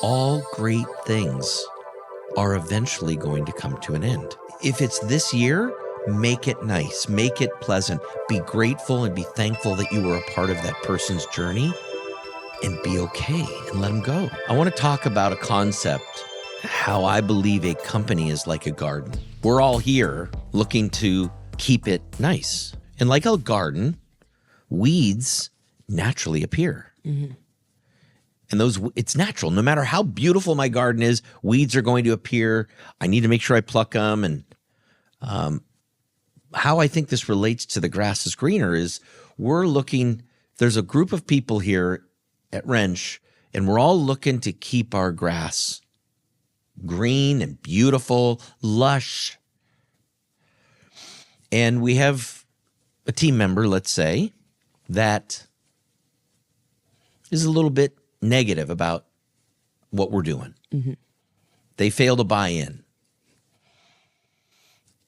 All great things are eventually going to come to an end. If it's this year, make it nice, make it pleasant, be grateful and be thankful that you were a part of that person's journey, and be okay and let them go. I want to talk about a concept, how I believe a company is like a garden. We're all here looking to keep it nice. And like a garden, weeds naturally appear. Mm-hmm. And it's natural. No matter how beautiful my garden is, weeds are going to appear. I need to make sure I pluck them. And how I think this relates to the grass is greener is there's a group of people here at Wrench, and we're all looking to keep our grass green and beautiful, lush. And we have a team member, let's say, that is a little bit negative about what we're doing. Mm-hmm. They fail to buy in,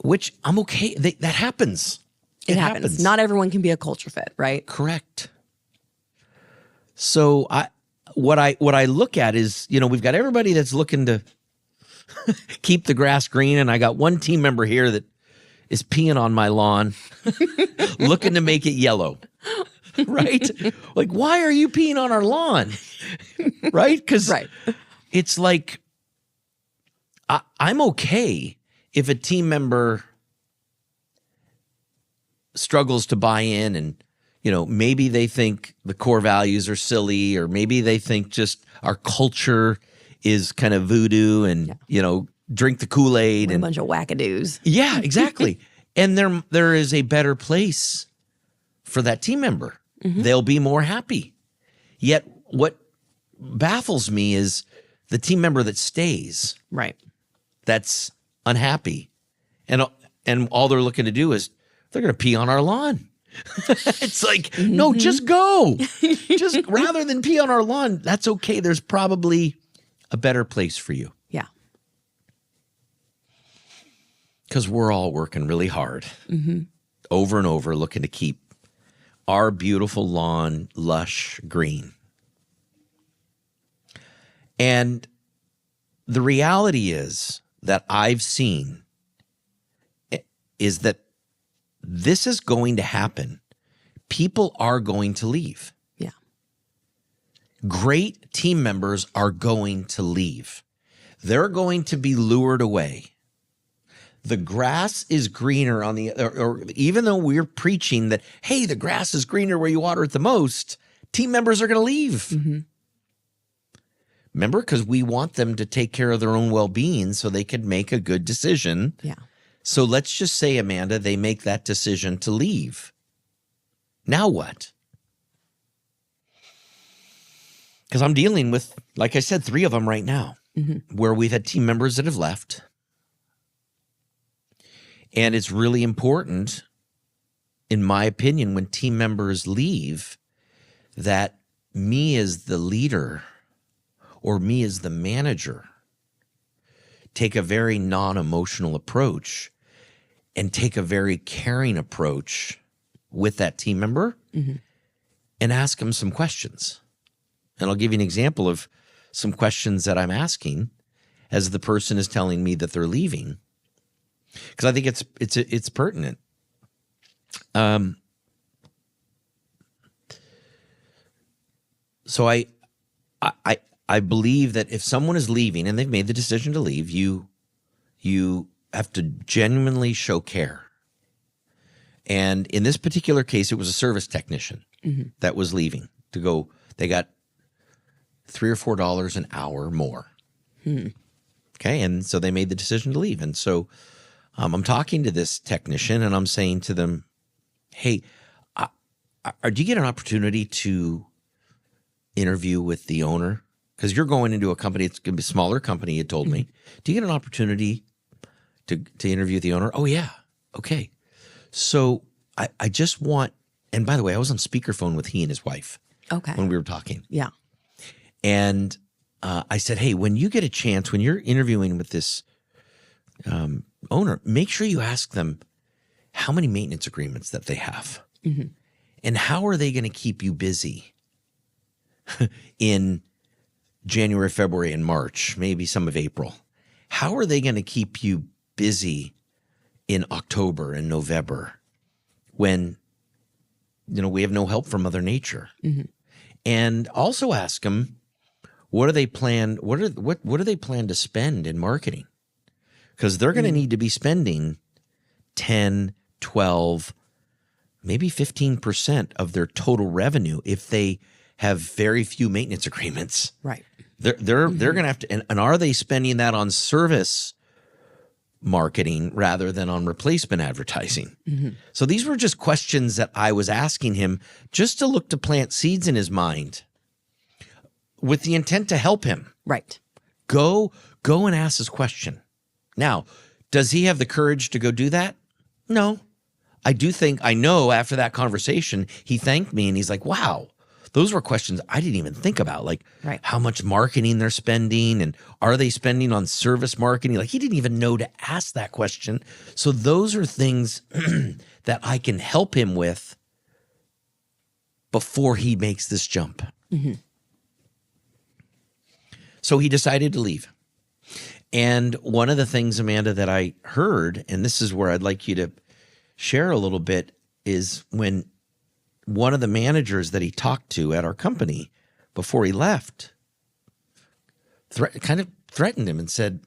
which I'm okay. That happens. It happens. Not everyone can be a culture fit, right? Correct. So what I look at is, we've got everybody that's looking to keep the grass green, and I got one team member here that is peeing on my lawn, looking to make it yellow. Right? Like, why are you peeing on our lawn? Right? Because it's like, I'm okay if a team member struggles to buy in and, maybe they think the core values are silly, or maybe they think just our culture is kind of voodoo and, drink the Kool-Aid. We're a bunch of wackadoos. Yeah, exactly. And there is a better place for that team member. Mm-hmm. They'll be more happy. Yet what baffles me is the team member that stays. Right. That's unhappy. And all they're looking to do is they're going to pee on our lawn. It's like, mm-hmm. No, just go. Just rather than pee on our lawn, that's okay. There's probably a better place for you. Yeah. Because we're all working really hard, mm-hmm. over and over, looking to keep our beautiful lawn lush green. And the reality is that I've seen is that this is going to happen. People are going to leave. Yeah. Great team members are going to leave. They're going to be lured away. The grass is greener on or even though we're preaching that, hey, the grass is greener where you water it the most, team members are going to leave. Mm-hmm. Remember, because we want them to take care of their own well-being so they can make a good decision. Yeah. So let's just say, Amanda, they make that decision to leave. Now what? Because I'm dealing with, like I said, 3 of them right now, mm-hmm. where we've had team members that have left. And it's really important, in my opinion, when team members leave, that me as the leader or me as the manager take a very non-emotional approach and take a very caring approach with that team member, mm-hmm. and ask them some questions. And I'll give you an example of some questions that I'm asking as the person is telling me that they're leaving. Because I think it's pertinent. So I believe that if someone is leaving and they've made the decision to leave, you have to genuinely show care. And in this particular case, it was a service technician, mm-hmm. that was leaving to go. They got $3 or $4 an hour more. Hmm. Okay, and so they made the decision to leave, and so. I'm talking to this technician and I'm saying to them, hey, do you get an opportunity to interview with the owner? Because you're going into a company, it's going to be a smaller company, you told me. Do you get an opportunity to interview the owner? Oh, yeah. Okay. So I just want, and by the way, I was on speakerphone with he and his wife. Okay. When we were talking. Yeah. And I said, hey, when you get a chance, when you're interviewing with this owner, make sure you ask them how many maintenance agreements that they have, mm-hmm. and how are they going to keep you busy in January, February, and March, maybe some of April. How are they going to keep you busy in October and November when, we have no help from Mother Nature? Mm-hmm. And also ask them, what do they plan to spend in marketing? Because they're going to need to be spending 10, 12, maybe 15% of their total revenue if they have very few maintenance agreements. Right. They're going to have to, and are they spending that on service marketing rather than on replacement advertising? Mm-hmm. So these were just questions that I was asking him just to look to plant seeds in his mind with the intent to help him. Right. Go and ask this question. Now, does he have the courage to go do that? No. I know after that conversation, he thanked me and he's like, wow, those were questions I didn't even think about. Like how much marketing they're spending and are they spending on service marketing? Like he didn't even know to ask that question. So those are things that I can help him with before he makes this jump. Mm-hmm. So he decided to leave. And one of the things, Amanda, that I heard, and this is where I'd like you to share a little bit, is when one of the managers that he talked to at our company before he left kind of threatened him and said,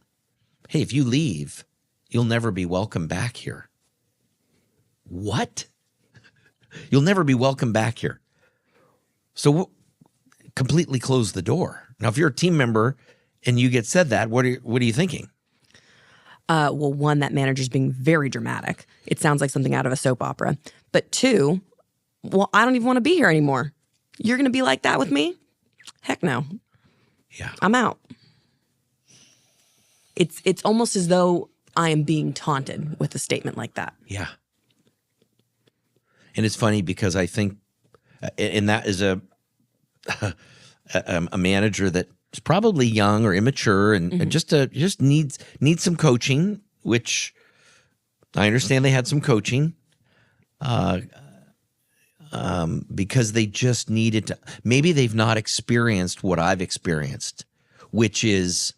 hey, if you leave, you'll never be welcome back here. What? You'll never be welcome back here. So completely close the door. Now, if you're a team member and you get said that, what are you thinking? Well, one, that manager's being very dramatic. It sounds like something out of a soap opera. But two, well, I don't even want to be here anymore. You're going to be like that with me? Heck no. Yeah. I'm out. It's almost as though I am being taunted with a statement like that. Yeah. And it's funny because I think, and that is a manager that is probably young or immature and just needs some coaching, which I understand they had some coaching because they just needed to. Maybe they've not experienced what I've experienced, which is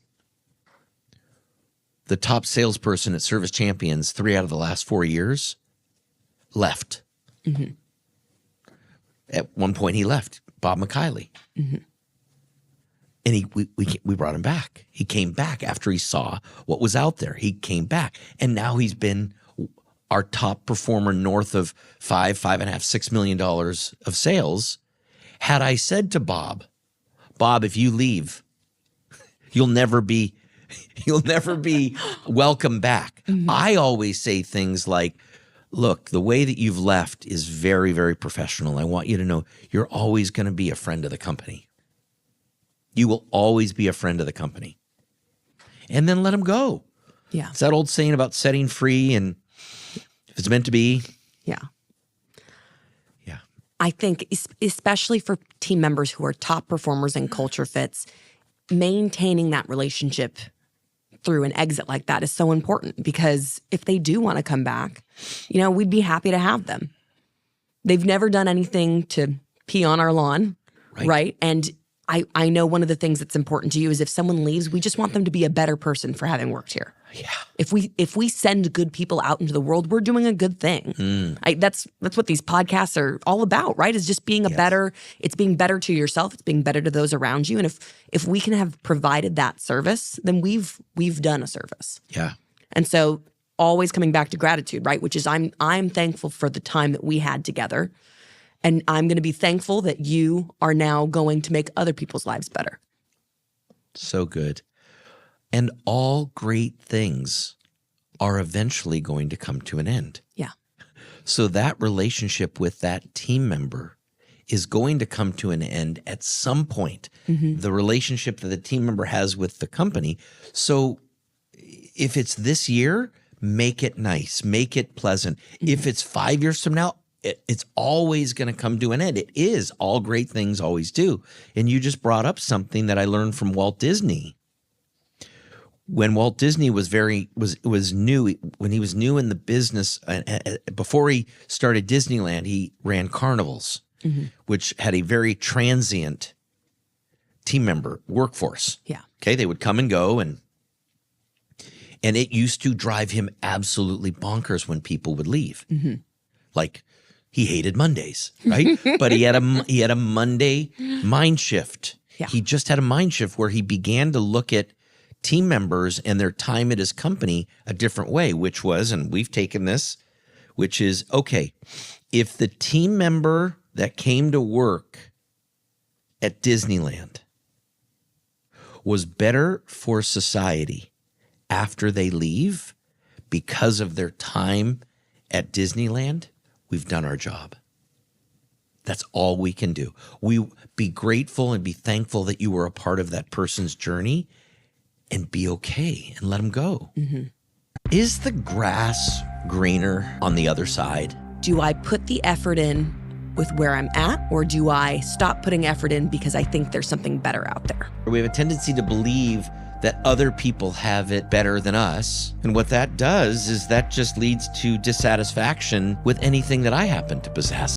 the top salesperson at Service Champions 3 out of the last 4 years left. Mm-hmm. At one point, he left, Bob McKiley. Mm-hmm. And we brought him back. He came back after he saw what was out there. He came back. And now he's been our top performer north of $5.5 million, $6 million of sales. Had I said to Bob, if you leave, you'll never be welcome back. Mm-hmm. I always say things like, look, the way that you've left is very, very professional. I want you to know you're always going to be a friend of the company. You will always be a friend of the company. And then let them go. Yeah. It's that old saying about setting free, and if it's meant to be. Yeah. Yeah. I think especially for team members who are top performers and culture fits, maintaining that relationship through an exit like that is so important, because if they do want to come back, we'd be happy to have them. They've never done anything to pee on our lawn, right? And I know one of the things that's important to you is if someone leaves, we just want them to be a better person for having worked here. Yeah. If we send good people out into the world, we're doing a good thing. That's what these podcasts are all about, right? Is just being it's being better to yourself, it's being better to those around you. And if we can have provided that service, then we've done a service. Yeah. And so always coming back to gratitude, right? Which is I'm thankful for the time that we had together. And I'm going to be thankful that you are now going to make other people's lives better. So good. And all great things are eventually going to come to an end. Yeah. So that relationship with that team member is going to come to an end at some point. Mm-hmm. The relationship that the team member has with the company. So if it's this year, make it nice, make it pleasant. Mm-hmm. If it's 5 years from now, it's always going to come to an end. It is. All great things always do. And you just brought up something that I learned from Walt Disney. When Walt Disney was new, when he was new in the business, before he started Disneyland, he ran carnivals, mm-hmm. which had a very transient team member workforce. Yeah. Okay, they would come and go, and it used to drive him absolutely bonkers when people would leave. Like, he hated Mondays, right? But he had a Monday mind shift. Yeah. He just had a mind shift where he began to look at team members and their time at his company a different way, which was, and we've taken this, which is, okay, if the team member that came to work at Disneyland was better for society after they leave because of their time at Disneyland, we've done our job. That's all we can do. We be grateful and be thankful that you were a part of that person's journey, and be okay and let them go. Is the grass greener on the other side? Do I put the effort in with where I'm at, or do I stop putting effort in because I think there's something better out there? We have a tendency to believe that other people have it better than us. And what that does is that just leads to dissatisfaction with anything that I happen to possess.